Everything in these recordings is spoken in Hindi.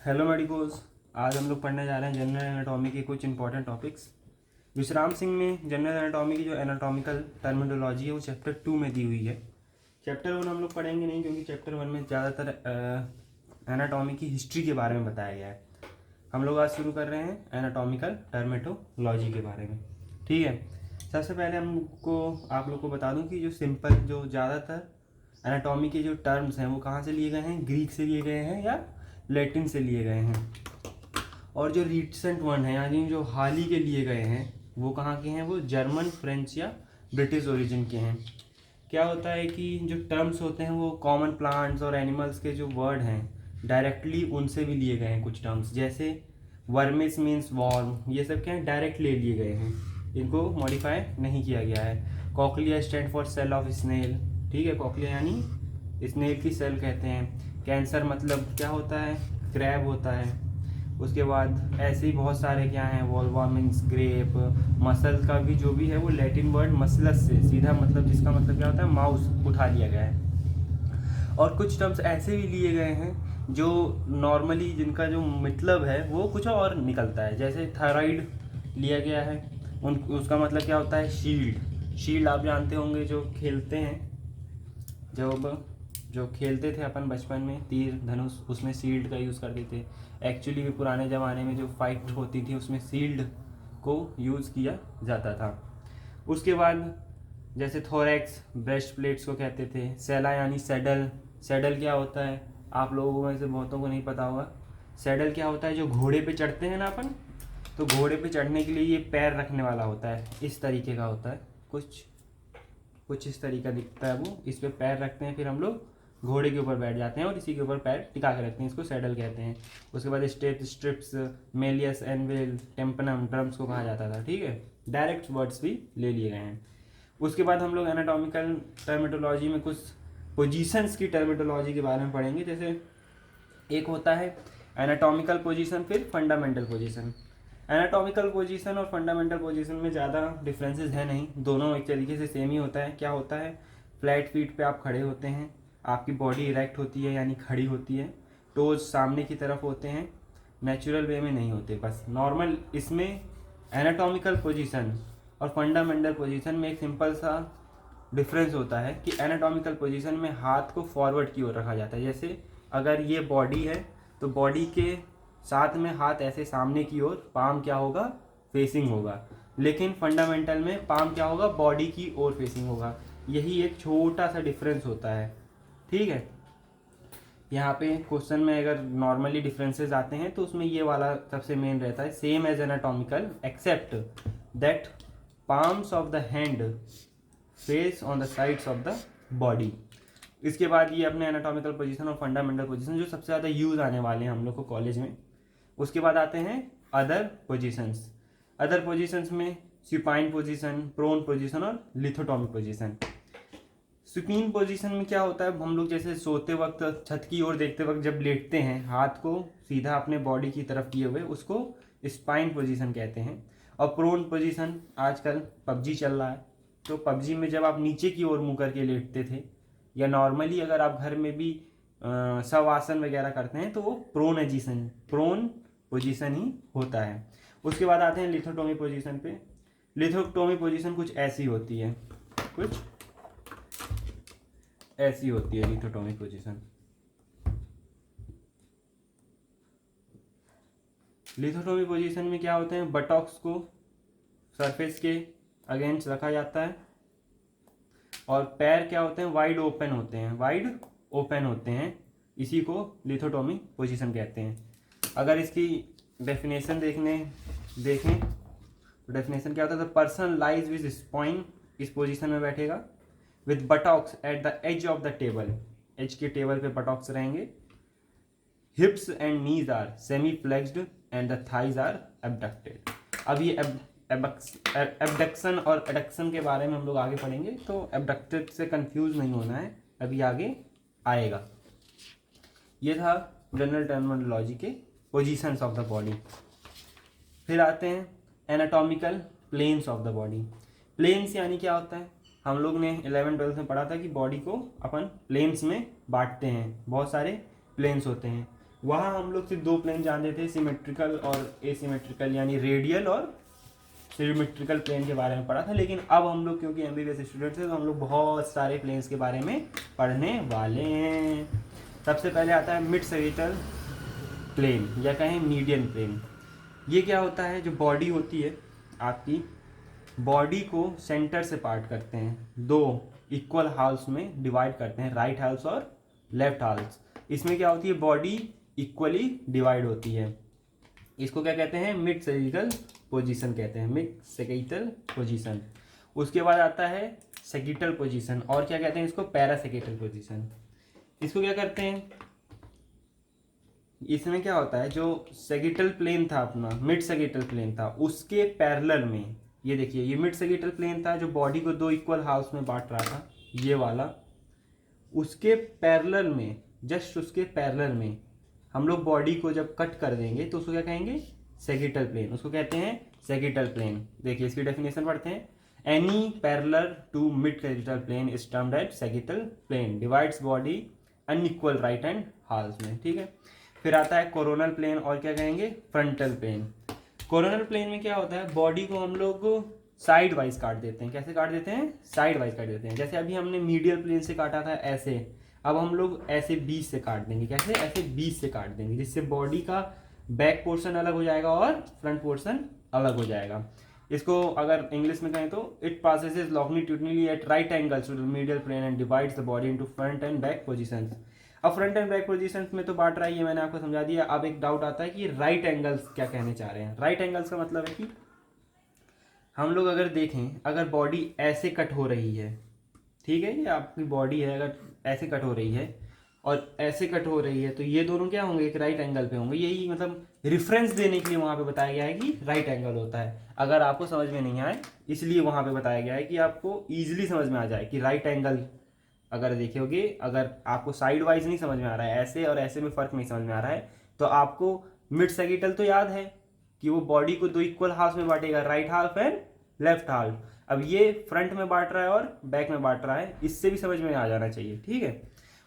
Hello medicos. आज हम लोग पढ़ने जा रहे हैं जनरल एनाटॉमी के कुछ इंपॉर्टेंट टॉपिक्स। विश्राम सिंह में जनरल एनाटॉमी की जो एनाटॉमिकल टर्मिनोलॉजी है वो चैप्टर 2 में दी हुई है। चैप्टर 1 हम लोग पढ़ेंगे नहीं, क्योंकि चैप्टर 1 में ज़्यादातर एनाटॉमी की हिस्ट्री के बारे में बताया गया है। हम लोग आज शुरू कर रहे हैं एनाटॉमिकल टर्मेटोलॉजी के बारे में। ठीक है, सबसे पहले आप लोग को बता दूं कि जो ज़्यादातर एनाटॉमी के जो टर्म्स हैं वो कहाँ से लिए गए हैं, ग्रीक से लिए गए हैं या लैटिन से लिए गए हैं। और जो रिसेंट वन है यानी जो हाल ही के लिए गए हैं वो कहाँ के हैं, वो जर्मन, फ्रेंच या ब्रिटिश ओरिजिन के हैं। क्या होता है कि जो टर्म्स होते हैं वो कॉमन प्लांट्स और एनिमल्स के जो वर्ड हैं डायरेक्टली उनसे भी लिए गए हैं। कुछ टर्म्स जैसे वर्मिस मीन्स वॉर्म, ये सब क्या है, डायरेक्ट ले लिए गए हैं, इनको मॉडिफाई नहीं किया गया है। Cochlea stand for shell of snail. ठीक है, कॉकलिया यानी स्नेल की सेल कहते हैं। कैंसर मतलब क्या होता है, क्रैब होता है। उसके बाद ऐसे ही बहुत सारे क्या हैं, वोल्वा मीन्स ग्रेप। मसल का भी जो भी है वो लैटिन वर्ड मसलस से सीधा मतलब, जिसका मतलब क्या होता है, माउस, उठा लिया गया है। और कुछ टर्म्स ऐसे भी लिए गए हैं जो नॉर्मली जिनका जो मतलब है वो कुछ और निकलता है। जैसे थायराइड लिया गया है, उसका मतलब क्या होता है, शील्ड। शील्ड आप जानते होंगे, जो खेलते हैं, जो खेलते थे अपन बचपन में, तीर धनुष, उसमें शील्ड का यूज़ करते थे। एक्चुअली भी पुराने ज़माने में जो फाइट होती थी उसमें शील्ड को यूज़ किया जाता था। उसके बाद जैसे थोरैक्स, ब्रेस्ट प्लेट्स को कहते थे। सेला यानी सैडल। सैडल क्या होता है, आप लोगों में से बहुतों को नहीं पता होगा। सैडल क्या होता है, जो घोड़े पे चढ़ते हैं ना अपन, तो घोड़े पे चढ़ने के लिए ये पैर रखने वाला होता है, इस तरीके का होता है, कुछ इस तरीका दिखता है वो। इस पे पैर रखते हैं, फिर हम लोग घोड़े के ऊपर बैठ जाते हैं और इसी के ऊपर पैर टिका के रखते हैं, इसको सैडल कहते हैं। उसके बाद स्ट्रिप्स, मेलियस, एनवेल, टेम्पनम, ड्रम्स को कहा जाता था। ठीक है, डायरेक्ट वर्ड्स भी ले लिए गए हैं। उसके बाद हम लोग एनाटॉमिकल टर्मेटोलॉजी में कुछ पोजीशंस की टर्मेटोलॉजी के बारे में पढ़ेंगे। जैसे एक होता है एनाटॉमिकल पोजीशन, फिर फंडामेंटल पोजीशन। एनाटॉमिकल पोजीशन और फंडामेंटल पोजीशन में ज़्यादा डिफरेंसेस है नहीं, दोनों एक तरीके से सेम ही होता है। क्या होता है, फ्लैट फीट पे आप खड़े होते हैं, आपकी बॉडी इरेक्ट होती है यानी खड़ी होती है, टोज सामने की तरफ होते हैं, नेचुरल वे में नहीं होते, बस नॉर्मल। इसमें एनाटॉमिकल पोजीशन और फंडामेंटल पोजीशन में एक सिंपल सा डिफरेंस होता है कि एनाटॉमिकल पोजीशन में हाथ को फॉरवर्ड की ओर रखा जाता है। जैसे अगर ये बॉडी है तो बॉडी के साथ में हाथ ऐसे सामने की ओर, पाम क्या होगा, फेसिंग होगा। लेकिन फंडामेंटल में पाम क्या होगा, बॉडी की ओर फेसिंग होगा। यही एक छोटा सा डिफरेंस होता है। ठीक है, यहाँ पे क्वेश्चन में अगर नॉर्मली डिफरेंसेस आते हैं तो उसमें ये वाला सबसे मेन रहता है, same as anatomical except that palms of the hand face on the sides of the body. इसके बाद ये अपने एनाटॉमिकल पोजीशन और फंडामेंटल पोजीशन जो सबसे ज़्यादा यूज़ आने वाले हैं हम लोग को कॉलेज में। उसके बाद आते हैं अदर पोजीशंस। अदर पोजीशंस में सुपाइन पोजीशन, प्रोन पोजीशन और लिथोटॉमिक पोजीशन। सुपीन पोजीशन में क्या होता है, हम लोग जैसे सोते वक्त छत की ओर देखते वक्त जब लेटते हैं, हाथ को सीधा अपने बॉडी की तरफ किए हुए, उसको स्पाइन पोजीशन कहते हैं। और प्रोन पोजीशन, आजकल पबजी चल रहा है, तो पबजी में जब आप नीचे की ओर मुँह करके लेटते थे, या नॉर्मली अगर आप घर में भी शवासन वगैरह करते हैं तो वो प्रोन पोजीशन ही होता है। उसके बाद आते हैं लिथोटॉमी पोजीशन पे। लिथोटॉमी पोजीशन कुछ ऐसी होती है, लिथोटॉमी पोजीशन। लिथोटॉमी पोजीशन में क्या होते हैं, बटॉक्स को सरफेस के अगेंस्ट रखा जाता है और पैर क्या होते हैं, वाइड ओपन होते हैं, इसी को लिथोटॉमी पोजीशन कहते हैं। अगर इसकी डेफिनेशन देखें तो डेफिनेशन क्या होता है, the person lies with spine, इस पोजीशन में बैठेगा, with buttocks at the edge of the table, edge के टेबल पे बटॉक्स रहेंगे। Hips and knees are semi flexed and the thighs are abducted. अब ये एबडक्शन और एडक्शन के बारे में हम लोग आगे पढ़ेंगे, तो एबडक्टेड से कंफ्यूज नहीं होना है, अभी आगे आएगा। ये था जनरल टर्मिनोलॉजी के पोजीशंस ऑफ द बॉडी। फिर आते हैं anatomical planes of the body. Planes यानी क्या होता है, हम लोग ने 11th-12th में पढ़ा था कि बॉडी को अपन प्लेन्स में बांटते हैं, बहुत सारे प्लेन्स होते हैं। वहाँ हम लोग सिर्फ 2 प्लेन जानते थे, सिमेट्रिकल और एसिमेट्रिकल, यानी रेडियल और सिमेट्रिकल प्लेन के बारे में पढ़ा था। लेकिन अब हम लोग क्योंकि एमबीबीएस स्टूडेंट्स हैं तो हम लोग बहुत सारे प्लेन्स के बारे में पढ़ने वाले हैं। सबसे पहले आता है मिड सैगिटल प्लेन या कहें मीडियन प्लेन। ये क्या होता है, जो बॉडी होती है आपकी, बॉडी को सेंटर से पार्ट करते हैं, 2 इक्वल हाल्स में डिवाइड करते हैं, राइट हाल्स और लेफ्ट हाल्स। इसमें क्या होती है, बॉडी इक्वली डिवाइड होती है। इसको क्या कहते हैं, मिड सैगिटल पोजीशन कहते हैं, मिड सैगिटल पोजीशन। उसके बाद आता है सैगिटल पोजीशन, और क्या कहते हैं इसको, पैरासैगिटल पोजीशन। इसको क्या करते हैं, इसमें क्या होता है, जो सैगिटल प्लेन था अपना, मिड सैगिटल प्लेन था, उसके पैरेलल में, ये देखिए ये मिड सैगिटल प्लेन था जो बॉडी को 2 इक्वल हाफ्स में बांट रहा था, ये वाला, उसके पैरेलल में, जस्ट उसके पैरेलल में हम लोग बॉडी को जब कट कर देंगे तो उसको क्या कहेंगे, सैगिटल प्लेन, उसको कहते हैं सैगिटल प्लेन। देखिए इसकी डेफिनेशन पढ़ते हैं, any parallel to mid sagittal plane is termed as sagittal plane, divides body unequal right and halves में, ठीक है। फिर आता है कोरोनल प्लेन, और क्या कहेंगे, फ्रंटल प्लेन। कोरोनल प्लेन में क्या होता है, बॉडी को हम लोग साइड वाइज काट देते हैं। कैसे काट देते हैं, साइड वाइज काट देते हैं। जैसे अभी हमने मीडियल प्लेन से काटा था ऐसे, अब हम लोग ऐसे बीच से काट देंगे। कैसे, ऐसे बीच से काट देंगे, जिससे बॉडी का बैक पोर्शन अलग हो जाएगा और फ्रंट पोर्शन अलग हो जाएगा। इसको अगर इंग्लिश में कहें तो it passes longitudinally at right angles to the medial plane and divides the body into front and back positions. अब फ्रंट एंड बैक पोजीशंस में तो बांट रहा है, ये मैंने आपको समझा दिया। अब एक डाउट आता है कि राइट एंगल्स क्या कहने चाह रहे हैं। राइट एंगल्स का मतलब है कि हम लोग अगर देखें, अगर बॉडी ऐसे कट हो रही है, ठीक है, ये आपकी बॉडी है, अगर ऐसे कट हो रही है और ऐसे कट हो रही है, तो ये दोनों क्या होंगे, एक राइट एंगल पे होंगे। यही मतलब रेफरेंस देने के लिए वहाँ पे बताया गया है कि राइट एंगल होता है। अगर आपको समझ में नहीं आए, इसलिए वहाँ पे बताया गया है कि आपको ईजिली समझ में आ जाए कि राइट एंगल अगर देखोगे, अगर आपको साइड वाइज नहीं समझ में आ रहा है, ऐसे और ऐसे में फ़र्क नहीं समझ में आ रहा है, तो आपको मिड सैगिटल तो याद है कि वो बॉडी को 2 इक्वल हाफ में बांटेगा, right half and left half. अब ये फ्रंट में बांट रहा है और बैक में बांट रहा है, इससे भी समझ में आ जाना चाहिए, ठीक है।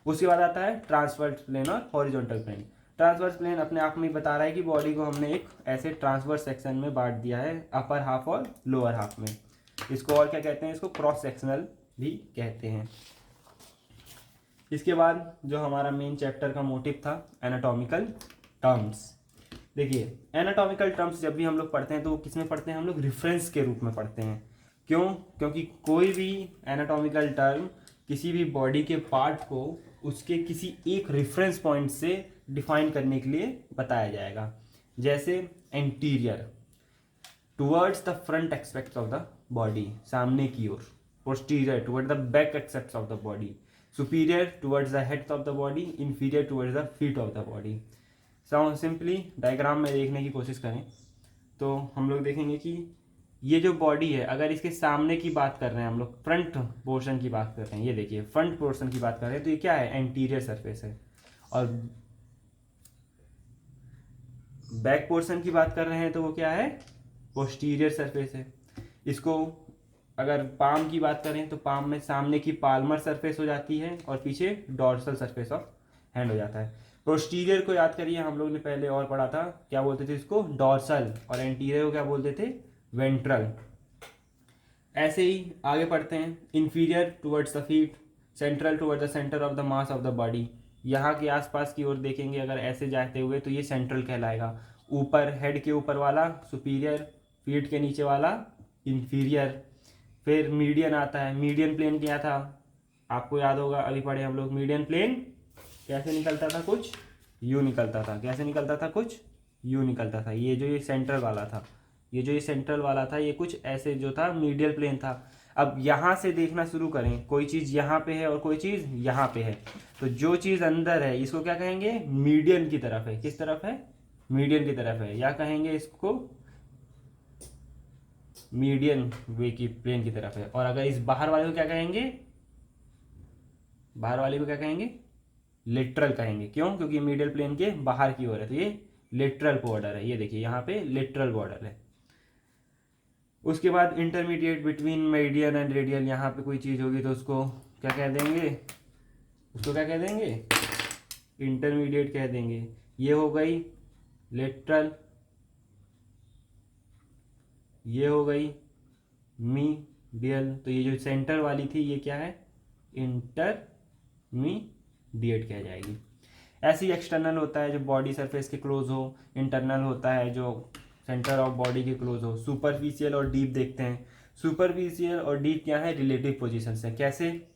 उसके बाद आता है ट्रांसवर्स प्लेन और हॉरिजॉन्टल प्लेन। ट्रांसवर्स प्लेन अपने आप में बता रहा है कि बॉडी को हमने एक ऐसे ट्रांसवर्स सेक्शन में बांट दिया है, अपर हाफ और लोअर हाफ में। इसको और क्या कहते हैं, इसको क्रॉस सेक्शनल भी कहते हैं। इसके बाद जो हमारा मेन चैप्टर का मोटिव था, एनाटॉमिकल टर्म्स। देखिए एनाटॉमिकल टर्म्स जब भी हम लोग पढ़ते हैं तो किस में पढ़ते हैं, हम लोग रेफरेंस के रूप में पढ़ते हैं। क्यों, क्योंकि कोई भी एनाटॉमिकल टर्म किसी भी बॉडी के पार्ट को उसके किसी एक रेफरेंस पॉइंट से डिफाइन करने के लिए बताया जाएगा। जैसे anterior, towards the front aspects of the body, सामने की ओर। Posterior, toward the back aspects of the body. Superior, towards the head of the body. Inferior, towards the feet of the body. So simply diagram में देखने की कोशिश करें तो हम लोग देखेंगे कि ये जो बॉडी है, अगर इसके सामने की बात कर रहे हैं हम लोग, फ्रंट पोर्शन की बात कर रहे हैं, ये देखिए फ्रंट पोर्शन की बात कर रहे हैं, तो ये क्या है, एंटीरियर सरफेस है। और बैक पोर्शन की बात कर रहे हैं तो वो क्या है, पोस्टीरियर सरफेस है। इसको अगर पाम की बात करें तो पाम में सामने की पाल्मर सरफेस हो जाती है और पीछे डॉर्सल सरफेस ऑफ हैंड हो जाता है। पोस्टीरियर को याद करिए, हम लोग ने पहले और पढ़ा था, क्या बोलते थे इसको, डॉर्सल, और एंटीरियर को क्या बोलते थे, वेंट्रल। ऐसे ही आगे पढ़ते हैं, inferior towards the feet, central towards the centre of the mass of the body. यहाँ के आसपास की ओर देखेंगे अगर ऐसे जाते हुए तो ये सेंट्रल कहलाएगा। ऊपर हेड के ऊपर वाला सुपीरियर, फीट के नीचे वाला इंफीरियर। फिर मीडियन आता है। मीडियन प्लेन क्या था, आपको याद होगा, अभी पढ़े हम लोग। मीडियन प्लेन कैसे निकलता था, कुछ यू निकलता था। कैसे निकलता था, कुछ यू निकलता था। ये जो ये सेंट्रल वाला था, ये जो ये सेंट्रल वाला था, ये कुछ ऐसे जो था मीडियल प्लेन था। अब यहाँ से देखना शुरू करें, कोई चीज़ यहाँ पे है और कोई चीज़ यहाँ पे है, तो जो चीज़ अंदर है इसको क्या कहेंगे, मीडियन की तरफ है। किस तरफ है, मीडियन की तरफ है, या कहेंगे इसको मीडियन वे की प्लेन की तरफ है। और अगर इस बाहर वाले को क्या कहेंगे, बाहर वाले को क्या कहेंगे, लिटरल कहेंगे। क्यों, क्योंकि मीडियल प्लेन के बाहर की ओर है, तो ये लिटरल बॉर्डर है। ये देखिए यहाँ पे लिटरल बॉर्डर है। उसके बाद intermediate between median and radial, यहाँ पे कोई चीज़ होगी तो उसको क्या कह देंगे, उसको क्या कह देंगे, इंटरमीडिएट कह देंगे। ये हो गई लेटरल, ये हो गई मीडियल। तो ये जो सेंटर वाली थी ये क्या है, इंटरमीडिएट कह जाएगी। ऐसे ही एक्सटर्नल होता है जो बॉडी सरफेस के क्लोज हो, इंटरनल होता है जो सेंटर ऑफ बॉडी के क्लोज हो। सुपरफिशियल और डीप देखते हैं। सुपरफिशियल और डीप क्या है, रिलेटिव पोजीशन है। कैसे,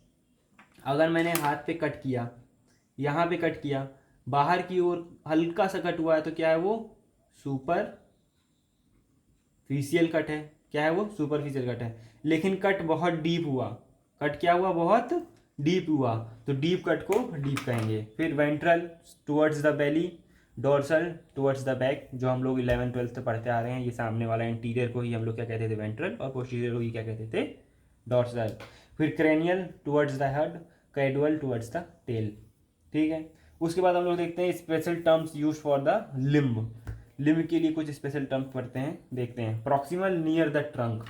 अगर मैंने हाथ पे कट किया, यहाँ पे कट किया, बाहर की ओर हल्का सा कट हुआ है तो क्या है वो सुपरफिशियल कट है। क्या है वो, सुपरफिशियल कट है। लेकिन कट बहुत डीप हुआ, कट क्या हुआ, बहुत डीप हुआ, तो डीप कट को डीप कहेंगे। फिर ventral towards the belly, dorsal towards the back, जो हम लोग 11th-12th से पढ़ते आ रहे हैं। ये सामने वाला इंटीरियर को ही हम लोग क्या कहते थे, वेंट्रल, और पोस्टीरियर को ही क्या कहते थे, डोर्सल। फिर cranial towards the head, caudal towards the tail. ठीक है। उसके बाद हम लोग देखते हैं special terms use for the limb. Limb के लिए कुछ स्पेशल टर्म्स पढ़ते हैं, देखते हैं। प्रॉक्सिमल नियर द ट्रंक,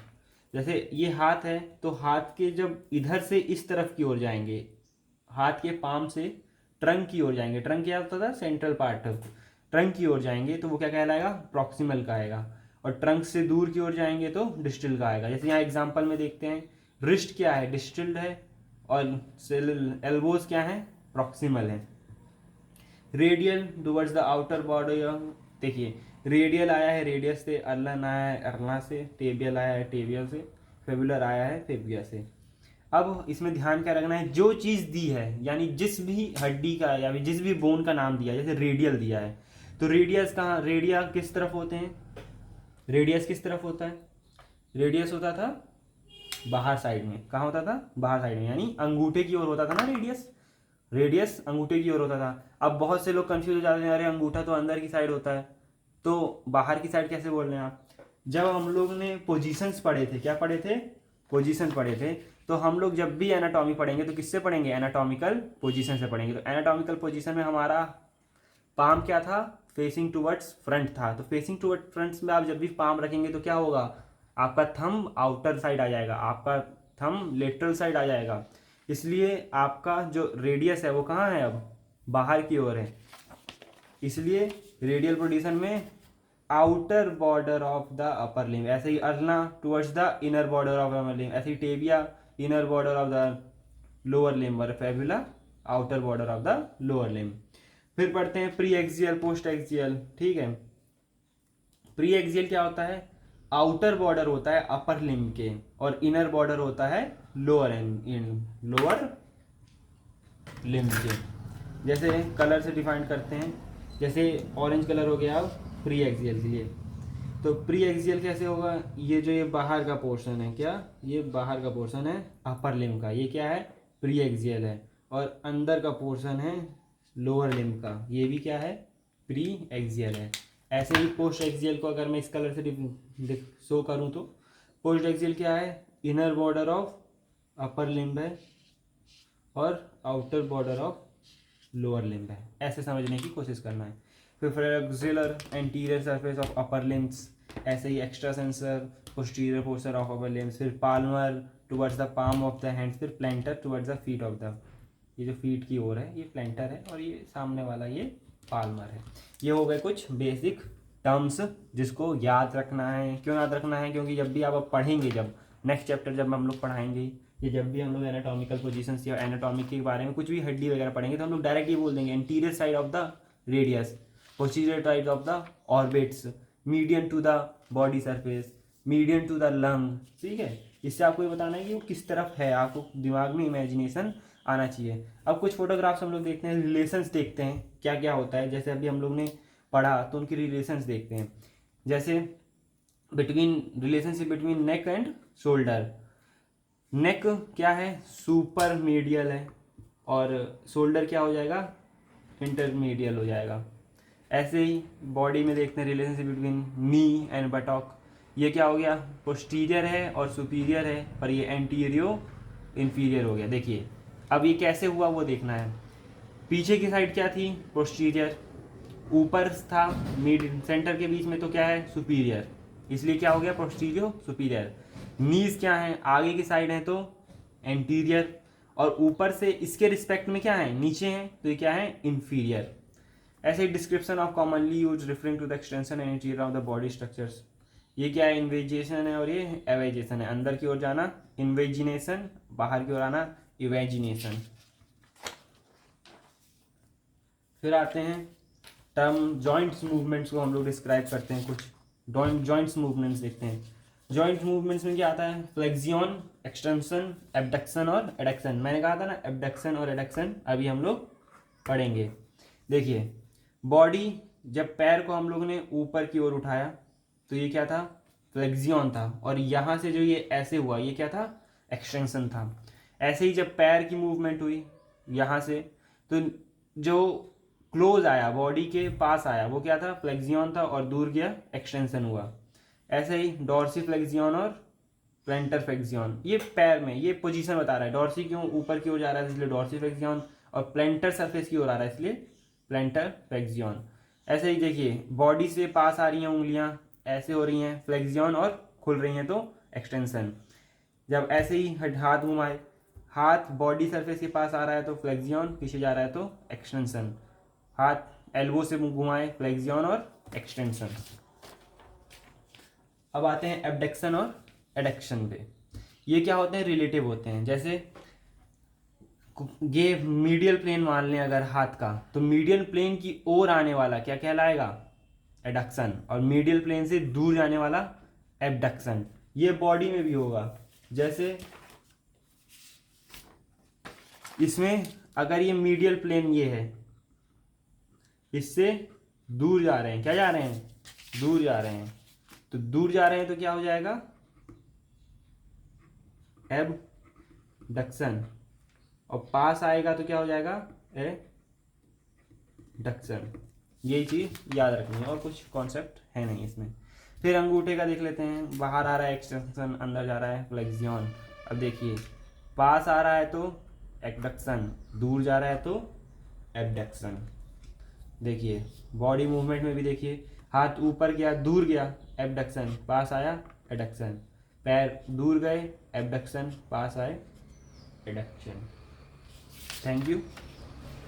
जैसे ये हाथ है तो हाथ के जब इधर से इस तरफ की ओर जाएंगे, हाथ के पाम से ट्रंक की ओर जाएंगे, ट्रंक क्या होता था, सेंट्रल पार्ट, ट्रंक की ओर जाएंगे तो वो क्या कहलाएगा, प्रॉक्सिमल का आएगा। और ट्रंक से दूर की ओर जाएंगे तो डिस्टल का आएगा। जैसे यहाँ एग्जांपल में देखते हैं, रिस्ट क्या है, डिस्टल है, और एल्बोज क्या है, प्रॉक्सिमल है। Radial towards the outer body, देखिए रेडियल आया है रेडियस से, अर्लन आया है अर्ला से, टेबियल आया है टेबियल से, फेबुलर आया है फेबिया से। अब इसमें ध्यान क्या रखना है, जो चीज़ दी है, यानी जिस भी हड्डी का या फिर जिस भी बोन का नाम दिया है, जैसे रेडियल दिया है तो रेडियस कहाँ, रेडिया किस तरफ होते हैं, रेडियस किस तरफ होता है, रेडियस होता था बाहर साइड में। कहाँ होता था, बाहर साइड में, यानी अंगूठे की ओर होता था ना रेडियस, रेडियस अंगूठे की ओर होता था। अब बहुत से लोग कंफ्यूज हो जाते हैं, अरे अंगूठा तो अंदर की साइड होता है, तो बाहर की साइड कैसे बोल रहे हैं आप। जब हम लोग ने पोजीशंस पढ़े थे, क्या पढ़े थे, पोजीशन पढ़े थे, तो हम लोग जब भी एनाटॉमी पढ़ेंगे तो किससे पढ़ेंगे, एनाटॉमिकल पोजीशन से पढ़ेंगे। तो एनाटॉमिकल पोजीशन में हमारा पाम क्या था, फेसिंग टुवर्ड्स फ्रंट था। तो फेसिंग टुवर्ड्स फ्रंट में आप जब भी पाम रखेंगे तो क्या होगा, आपका थंब आउटर साइड आ जाएगा, आपका थंब लेटरल साइड आ जाएगा। इसलिए आपका जो रेडियस है वो कहाँ है, अब बाहर की ओर है। इसलिए रेडियल पोजीशन में outer border of the upper limb, ऐसे ही ulna towards the inner border of upper limb, ऐसे ही tibia inner border of the lower limb, और fibula outer border of the lower limb. फिर पढ़ते हैं प्री एक्सियल पोस्ट एक्सियल। ठीक है, प्री एक्सियल क्या होता है, आउटर बॉर्डर होता है अपर लिम्ब के, और इनर बॉर्डर होता है लोअर लोअर लिम्ब के। जैसे कलर से डिफाइन करते हैं, जैसे ऑरेंज कलर हो गया अब प्री एक्सियल के लिए। तो प्री एक्सियल कैसे होगा, ये जो ये बाहर का पोर्शन है, क्या ये बाहर का पोर्शन है अपर लिम्ब का, ये क्या है, प्री एक्सियल है। और अंदर का पोर्शन है लोअर लिम्ब का, ये भी क्या है, प्री एक्सियल है। ऐसे ही पोस्ट एक्सियल को अगर मैं इस कलर से शो करूँ तो पोस्ट एक्सियल क्या है, inner border of upper limb है और outer border of lower limb है। ऐसे समझने की कोशिश करना है। फिर flexural anterior surface of upper limbs, ऐसे ही extensor posterior portion of upper limbs. फिर palmar towards the palm of the hands, फिर plantar towards the feet of the, ये जो फीट की ओर है ये प्लैंटर है, और ये सामने वाला ये पाल्मर है। ये हो गए कुछ बेसिक टर्म्स जिसको याद रखना है। क्यों याद रखना है, क्योंकि जब भी आप पढ़ेंगे, जब नेक्स्ट चैप्टर जब हम लोग पढ़ाएंगे, ये जब भी हम लोग एनाटॉमिकल पोजीशंस या एनाटॉमिक के बारे में कुछ भी हड्डी वगैरह पढ़ेंगे तो हम लोग डायरेक्ट ये बोल देंगे interior side of the radius, posterior side of the orbits, median to the body surface, median to the lung. ठीक है, इससे आपको ये बताना है कि वो किस तरफ है, आपको दिमाग में इमेजिनेशन आना चाहिए। अब कुछ फोटोग्राफ्स हम लोग देखते हैं, रिलेशंस देखते हैं क्या क्या होता है। जैसे अभी हम लोग ने पढ़ा तो उनकी रिलेशंस देखते हैं। जैसे relationship between neck and shoulder. Neck क्या है, सुपर मीडियल है, और शोल्डर क्या हो जाएगा, इंटरमीडियल हो जाएगा। ऐसे ही बॉडी में देखते हैं relationship between knee and buttock. ये क्या हो गया, पोस्टीरियर है और सुपीरियर है, पर ये एंटीरियो इन्फीरियर हो गया। देखिए अब ये कैसे हुआ वो देखना है। पीछे की साइड क्या थी, पोस्टीरियर, ऊपर था मिड सेंटर के बीच में तो क्या है, सुपीरियर, इसलिए क्या हो गया, पोस्टीरियो सुपीरियर। नीज क्या है, आगे की साइड है तो एंटीरियर, और ऊपर से इसके रिस्पेक्ट में क्या है, नीचे है तो ये क्या है, इन्फीरियर। ऐसे ही description of commonly use referring to the extension and interior of the body structures. ये क्या है, इन्वेजिनेशन है और ये एवेजिनेशन है। अंदर की ओर जाना इन्वेजिनेशन, बाहर की ओर आना इवेजिनेशन। फिर आते हैं टर्म जॉइंट्स मूवमेंट्स को हम लोग डिस्क्राइब करते हैं। कुछ जॉइंट्स मूवमेंट्स देखते हैं। जॉइंट मूवमेंट्स में क्या आता है, फ्लेक्सियन, एक्सटेंशन, एबडक्शन और एडक्शन। मैंने कहा था ना एबडक्शन और एडक्शन अभी हम लोग पढ़ेंगे। देखिए बॉडी, जब पैर को हम लोग ने ऊपर की ओर उठाया तो ये क्या था, फ्लेक्सियन था, और यहाँ से जो ये ऐसे हुआ ये क्या था, एक्सटेंशन था। ऐसे ही जब पैर की मूवमेंट हुई यहाँ से, तो जो क्लोज आया, बॉडी के पास आया, वो क्या था, फ्लेक्सियन था, और दूर गया एक्सटेंशन हुआ। ऐसे ही डॉर्सी फ्लेक्सियन और प्लेंटर फ्लेक्सियन, ये पैर में ये पोजीशन बता रहा है। डॉर्सी क्यों ऊपर की ओर जा रहा है इसलिए डॉर्सी फ्लेक्सियन, और प्लेंटर सरफेस की ओर आ रहा है इसलिए प्लेंटर फ्लेक्सियन। ऐसे ही देखिए बॉडी से पास आ रही हैं उंगलियां, ऐसे हो रही हैं फ्लेक्सियन, और खुल रही हैं तो एक्सटेंशन। जब ऐसे ही हाथ घुमाए, हाथ बॉडी सरफेस के पास आ रहा है तो फ्लेक्सियन, पीछे जा रहा है तो एक्सटेंशन। हाथ एल्बो से घुमाए, फ्लेक्सियन और एक्सटेंशन। अब आते हैं एबडक्शन और एडक्शन पे। ये क्या होते हैं, रिलेटिव होते हैं। जैसे ये मीडियल प्लेन मान लें अगर हाथ का, तो मीडियल प्लेन की ओर आने वाला क्या कहलाएगा, एडक्शन, और मीडियल प्लेन से दूर जाने वाला एबडक्शन। ये बॉडी में भी होगा। जैसे इसमें अगर ये मीडियल प्लेन ये है, इससे दूर जा रहे हैं, क्या जा रहे हैं, दूर जा रहे हैं, तो दूर जा रहे हैं तो क्या हो जाएगा, एबडक्शन, और पास आएगा तो क्या हो जाएगा, एडक्शन। यही चीज याद रखनी है, और कुछ कॉन्सेप्ट है नहीं इसमें। फिर अंगूठे का देख लेते हैं। बाहर आ रहा है एक्सटेंशन, अंदर जा रहा है फ्लेक्सियन। अब देखिए पास आ रहा है तो एडक्शन, दूर जा रहा है तो एबडक्शन। देखिए बॉडी मूवमेंट में भी देखिए, हाथ ऊपर गया दूर गया एबडक्शन, पास आया एडक्शन, पैर दूर गए एबडक्शन, पास आए एडक्शन। Thank you.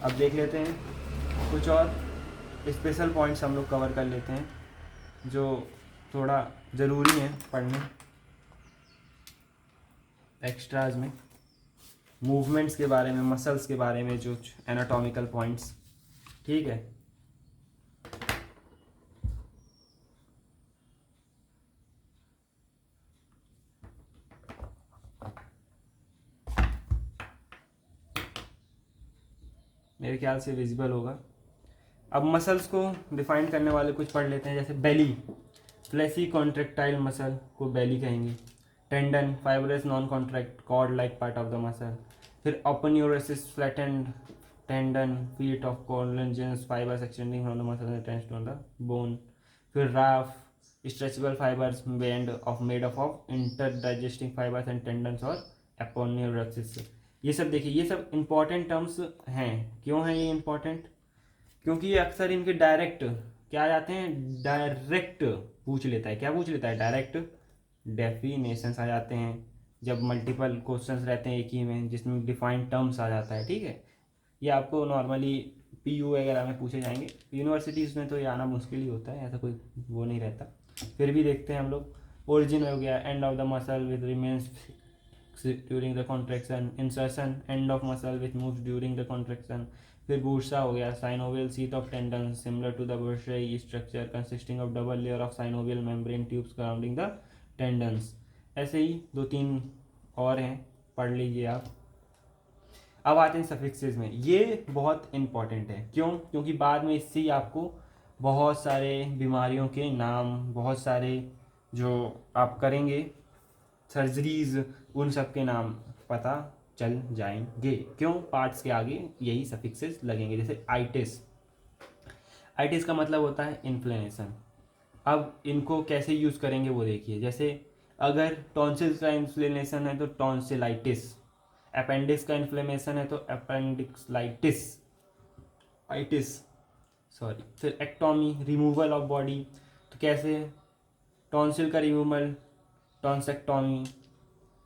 अब देख लेते हैं कुछ और स्पेशल पॉइंट्स हम लोग कवर कर लेते हैं जो थोड़ा ज़रूरी है पढ़ने एक्स्ट्राज में, मूवमेंट्स के बारे में, मसल्स के बारे में, जो एनाटॉमिकल पॉइंट्स। ठीक है, मेरे ख्याल से विजिबल होगा। अब मसल्स को डिफाइन करने वाले कुछ पढ़ लेते हैं। जैसे बेली, फ्लैसी कॉन्ट्रेक्टाइल मसल को बेली कहेंगे। Tendon, fibrous non contract cord like part of the muscle. फिर aponeurosis, flattened tendon, feet of collagenous fibres extending from the muscle attached to the bone. फिर raphe, stretchable fibres band of made of interdigitating fibres and tendons और ओपन्यूरोसिस। ये सब देखिए, ये सब इंपॉर्टेंट टर्म्स हैं। क्यों हैं ये इंपॉर्टेंट, क्योंकि ये अक्सर इनके डायरेक्ट क्या आ जाते हैं, डायरेक्ट पूछ लेता है। क्या पूछ लेता है, डायरेक्ट डेफिनेशंस आ जाते हैं जब मल्टीपल क्वेश्चंस रहते हैं एक ही में, जिसमें डिफाइंड टर्म्स आ जाता है। ठीक है, ये आपको नॉर्मली पीयू वगैरह में पूछे जाएंगे, यूनिवर्सिटीज़ में तो ये आना मुश्किल ही होता है, ऐसा कोई वो नहीं रहता। फिर भी देखते हैं हम लोग। ओरिजिन हो गया, end of the muscle with remains during the contraction. Insertion, end of muscle which moves during the contraction. फिर बूर्सा हो गया, synovial sheath of tendon similar to the bursae structure consisting of double layer of synovial membrane tubes surrounding the tendons. ऐसे ही 2-3 और हैं, पढ़ लीजिए आप। अब आते हैं सफिक्सेस में। ये बहुत इंपॉर्टेंट है। क्यों, क्योंकि बाद में इससे ही आपको बहुत सारे बीमारियों के नाम, बहुत सारे जो आप करेंगे सर्जरीज, उन सब के नाम पता चल जाएंगे। क्यों, पार्ट्स के आगे यही सफिक्सेस लगेंगे। जैसे आइटिस, आइटिस का मतलब होता है इन्फ्लेमेशन। अब इनको कैसे यूज़ करेंगे वो देखिए। जैसे अगर टॉन्सिल्स का इन्फ्लेमेशन है तो टॉन्सिलाइटिस, अपेंडिक्स का इन्फ्लेमेशन है तो अपेंडिक्सलाइटिस आइटिस, सॉरी। फिर एक्टोमी, रिमूवल ऑफ बॉडी, तो कैसे, टॉन्सिल का रिमूवल टॉन्सेक्टोमी,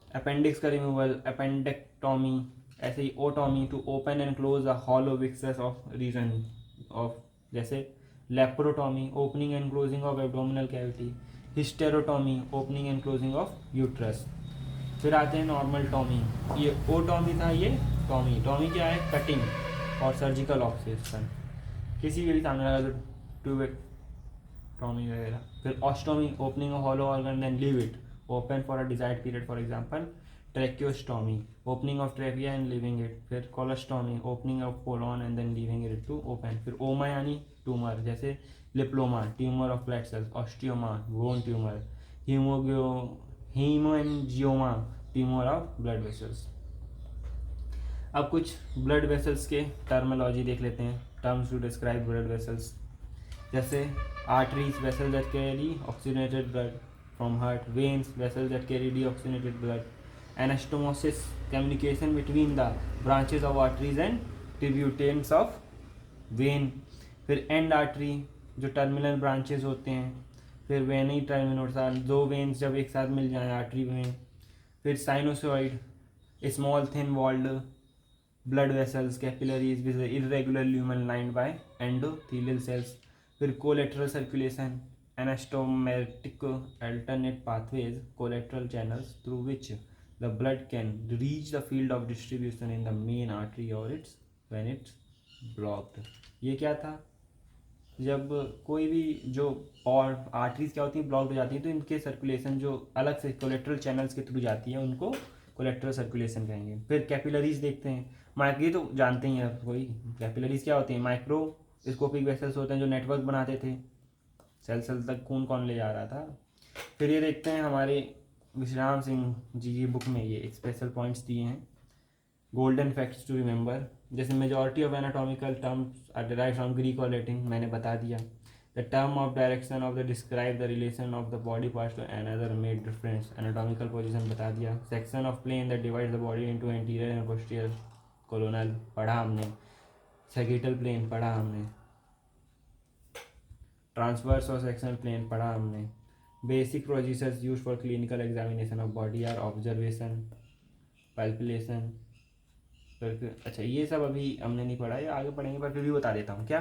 अपेंडिक्स का रिमूवल अपेंडेक्टोमी। ऐसे ही otomy, to open and close the hollow viscus of region of जैसे laparotomy, opening and closing of abdominal cavity, hysterotomy, opening and closing of uterus. फिर आते हैं नॉर्मल टॉमी, ये ओटॉमी था, ये टॉमी। टॉमी क्या है? कटिंग और सर्जिकल ऑब्सेशन, किसी के भी सामने लगा तो ट्यूबेक्टॉमी वगैरह। फिर ostomy, opening of hollow organ then leave it open for a desired period, for example tracheostomy, opening of trachea and leaving it. फिर colostomy, opening of colon and then leaving it to open. फिर ओमा यानी ट्यूमर, जैसे lipoma, tumour of blood cells, osteoma, bone tumour, haemangioma, tumour of blood vessels. अब कुछ ब्लड वेसल्स के टर्मोलॉजी देख लेते हैं, terms to describe blood vessels. जैसे arteries, vessel that carry oxygenated blood from heart, veins, vessel that carry deoxygenated blood, anastomosis, communication between the branches of arteries and tributaries of vein. फिर एंड आर्टरी, जो टर्मिनल ब्रांचेज होते हैं। फिर वेनी टर्मिनोसा, दो वेन्स जब एक साथ मिल जाएं आर्टरी में। फिर sinusoid, small thin walled blood vessels, capillaries with irregular lumen lined by endothelial cells. फिर collateral circulation, anastomotic alternate pathways, collateral channels through which the blood can reach the field of distribution in the main artery or it's when it's blocked। ये क्या था? जब कोई भी जो और आर्टरीज क्या होती हैं, ब्लॉक्ड हो जाती हैं, तो इनके सर्कुलेशन जो अलग से कोलेट्रल चैनल्स के थ्रू जाती है उनको कोलेट्रल सर्कुलेशन कहेंगे। फिर कैपिलरीज देखते हैं, माइक्रो, तो जानते ही हैं कोई, कैपिलरीज क्या होती हैं? माइक्रोस्कोपिक वेसल्स होते हैं जो नेटवर्क बनाते थे, सेल तक खून कौन ले जा रहा था। फिर ये देखते हैं हमारे विश्राम सिंह जी की बुक में ये स्पेशल पॉइंट्स दिए हैं, गोल्डन फैक्ट्स टू रिमेंबर। जैसे majority of anatomical terms are derived from Greek और लैटिन, मैंने बता दिया। The term of direction of the describe the relation of the body parts to another made difference, anatomical position बता दिया। Section of plane that divide the body into anterior and posterior coronal पढ़ा हमने। सैगिटल प्लेन पढ़ा हमने। ट्रांसवर्स और सेक्शनल प्लेन पढ़ा हमने। Basic procedures use for clinical examination of body are observation, palpation. अच्छा, ये सब अभी हमने नहीं पढ़ा है, आगे पढ़ेंगे, पर फिर भी बता देता हूँ। क्या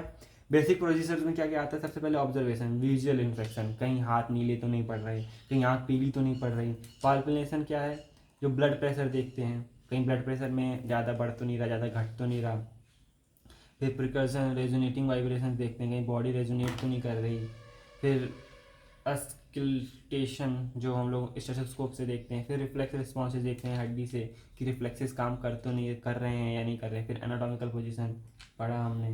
बेसिक प्रोसीजर्स में क्या क्या आता है? सबसे पहले ऑब्जर्वेशन, विजुअल इन्फेक्शन, कहीं हाथ नीले तो नहीं पड़ रहे, कहीं आँख पीली तो नहीं पड़ रही। पाल्पेशन क्या है? जो ब्लड प्रेशर देखते हैं, कहीं ब्लड प्रेशर में ज़्यादा बढ़ तो नहीं रहा, ज़्यादा घट तो नहीं रहा। फिर प्रिकर्सन, रेजोनेटिंग वाइब्रेशन देखते हैं, कहीं बॉडी रेजोनेट तो नहीं कर रही। फिर अस्किल्टेशन, जो हम लोग स्टेथोस्कोप से देखते हैं। फिर रिफ्लेक्स रिस्पॉन्सेज देखते हैं हड्डी से कि रिफ्लेक्सेस काम कर रहे हैं या नहीं कर रहे हैं। फिर एनाटॉमिकल पोजीशन पढ़ा हमने।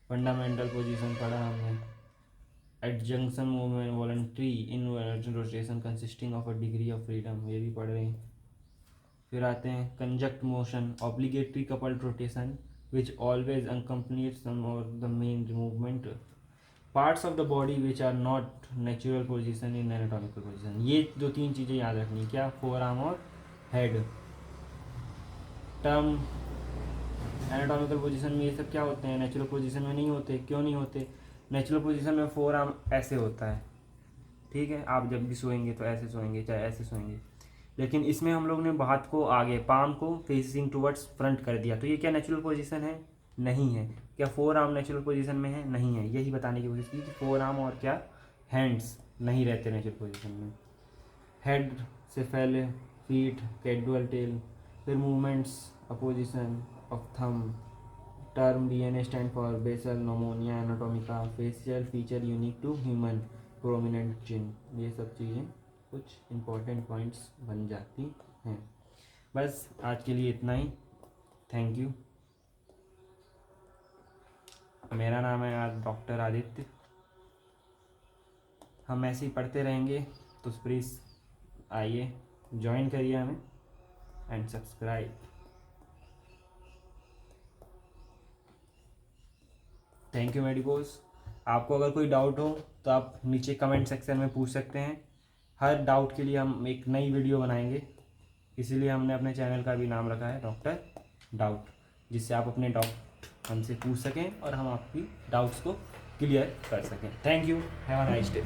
फंडामेंटल पोजीशन पढ़ा हमने। Adjunction movement, voluntary involuntary rotation consisting of a degree of freedom, ये भी पढ़ रहे हैं। फिर आते हैं conjunct motion, obligatory coupled rotation which always accompanies some of the main movement, parts of the body which are not natural position in anatomical position। ये जो तीन चीज़ें याद रखनी, क्या? फोरआर्म और हेड। टर्म एनाटॉमिकल पोजीशन में ये सब क्या होते हैं? नेचुरल पोजीशन में नहीं होते। क्यों नहीं होते? नेचुरल पोजीशन में फोरआर्म ऐसे होता है, ठीक है, आप जब भी सोएंगे तो ऐसे सोएंगे, चाहे ऐसे सोएंगे। लेकिन इसमें हम लोग ने हाथ को आगे, पाम को फेसिंग टुवर्ड्स फ्रंट कर दिया, तो ये क्या नेचुरल पोजीशन है? नहीं है। क्या फोर आर्म नेचुरल पोजीशन में है? नहीं है। यही बताने की कोशिश की कि फोर आर्म और क्या, हैंड्स नहीं रहते नेचुरल पोजीशन में। हेड से पहले फीट, कैडुअल टेल। फिर movements, opposition of thumb, term BNA stand for Basle Nomina Anatomica, facial feature unique to human, prominent chin. ये सब चीज़ें कुछ इम्पोर्टेंट पॉइंट्स बन जाती हैं। बस आज के लिए इतना ही। Thank you. मेरा नाम है आज डॉक्टर आदित्य। हम ऐसे ही पढ़ते रहेंगे, तो प्लीज़ आइए, ज्वाइन करिए हमें and subscribe. Thank you medicos. आपको अगर कोई डाउट हो तो आप नीचे कमेंट सेक्शन में पूछ सकते हैं। हर डाउट के लिए हम एक नई वीडियो बनाएंगे, इसीलिए हमने अपने चैनल का भी नाम रखा है डॉक्टर डाउट, जिससे आप अपने डाउट हमसे पूछ सकें और हम आपकी डाउट्स को क्लियर कर सकें। Thank you, have a nice day.